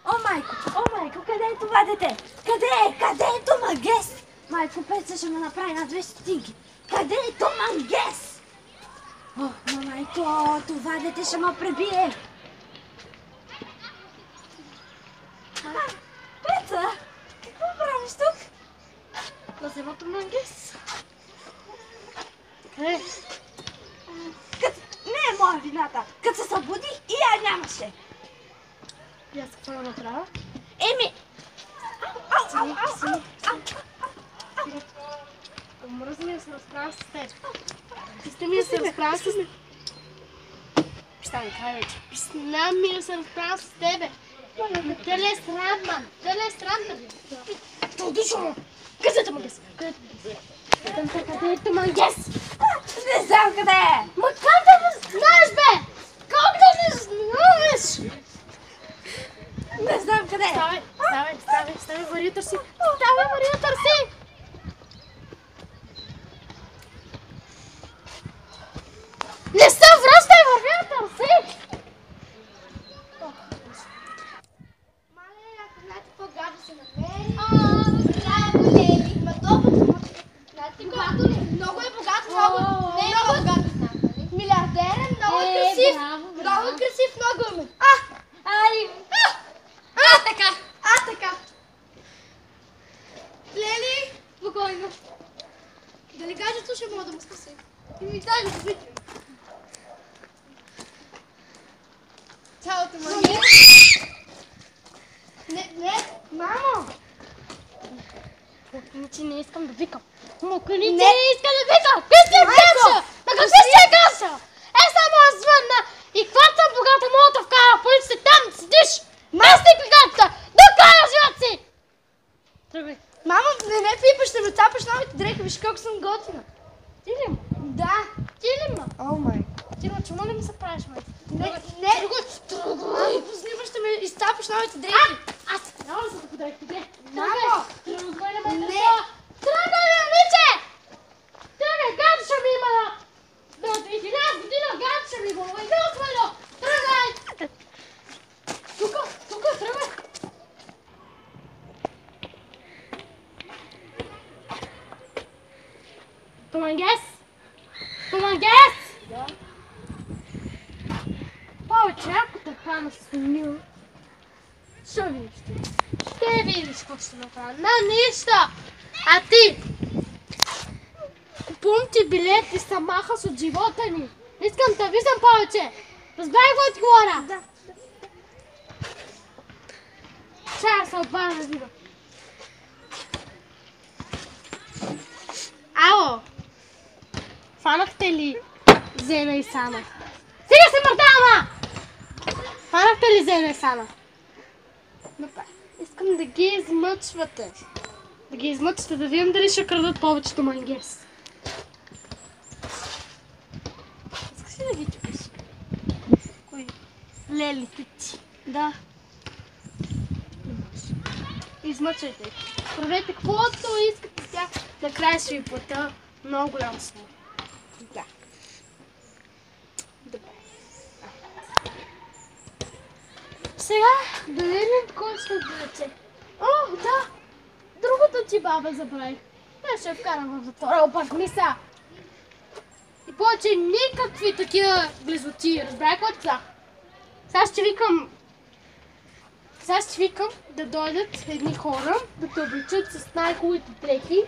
О, майко, къде е това дете? Къде е? Къде е Томагес? Майко, Пеца ще ме направи на 2 стотинки. Къде е Томагес? О, майко, това дете ще ме пребие. Пеца, какво правиш тук? Да взема Томагес. Къде? Не е моя вината. Като се събуди и я нямаше. И аз какво да направя? Еми! Мръзна ми да се разправя с теб. Писна ми да се разправя с теб. Стани, край вече. Писна ми да се разправя с тебе. Те ли е срам, ман? Те ли е срам да ви? Тодушо! Къде е Томагес? Къде е Томагес? Не знам къде е! Ма как да не знаеш, бе? Как да не знаеш? Не знам къде е! Ставай, вари търси! Ставай, вари търси! Не се връщай, върви търси! Мале, ако знаете какво гадо се намери. Браво, Лели! Ма добър! Знаете богато ли? Много е богат, много е богат. Милиардер е, много е красив. Много е красив, много е умен. Така. Лели, спокойно. Дали гаджето ще мога да му спаси? И ми дай да видим. Цялото мания. Не, мамо! Мокриничи не искам да викам. Мокриничи не искам да викам! Писля каша! На какви си каша? Е, само аз звънна и кварта богата мога да вкара полицията там седиш! Местник ли гадата? До края живот си! Тръгвай. Мамо, не ме пипаш, ще ме цапаш новите дрехи, виж колко съм готина. Ти ли ма? Да. Ти ли ма? О май. Ти ма, че моля ми се правиш, май? Не. Мамо, познимаш, ще ме изцапаш новите дрехи. Аз няма да се подрех, иде. Мамо! Тръгвай на мен. Не. Тръгвай, момиче! Тръгвай, гадо ще ми има до 11 година, гадо ще ми има. Тръгвай! Тука, тръгвай! Томагес! Да. Повече, ако те хвана с Мил, ще видиш какво ще направя. На нищо! А ти? Купувам ти билет и се махаш от живота ни. Искам да виждам повече. Разбрай какво ти говоря? Да. Чая се отваря да видя. Ало! Фанахте ли Зена и Сана? Сега се мърдава! Фанахте ли Зена и Сана? Добре. Искам да ги измъчвате. Да ги измъчвате, да видим дали ще крадат повечето Томагес. Искаш ли да ги чупиш? Кои? Лелите ти. Да. Измъчвайте. Правете каквото искате с тях. Накрая ще ви платя много голям сума. Да. Добре. Сега да видим кой ще бъде. О, да! Другата ти баба забравих. Те ще вкарам в затвора, обърни се. И повече никакви такива близоти. Разбрай какво ти казах? Сега ще викам да дойдат едни хора, да те обличат с най-хубавите дрехи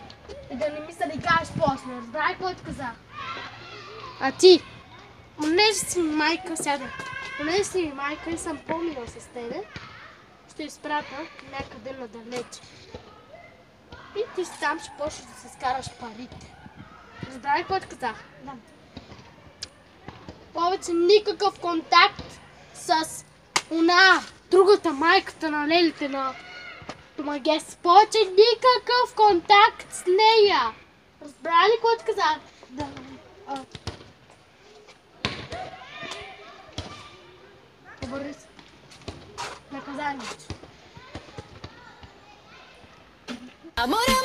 и да не ми се лигаш после. Разбрай какво ти казах? А ти? Понеже си ми майка, сядай. Понеже си ми майка и съм по-мила с тебе, ще изпратя някъде надалече. И ти сам ще почнеш да си скараш парите. Разбрай какво ти казах? Да. Повече никакъв контакт с другата майката на Лелите на Томагес. Повече никакъв контакт с нея. Разбрали ли какво ти казах? Да. Обърни се. Наказанието. Amor,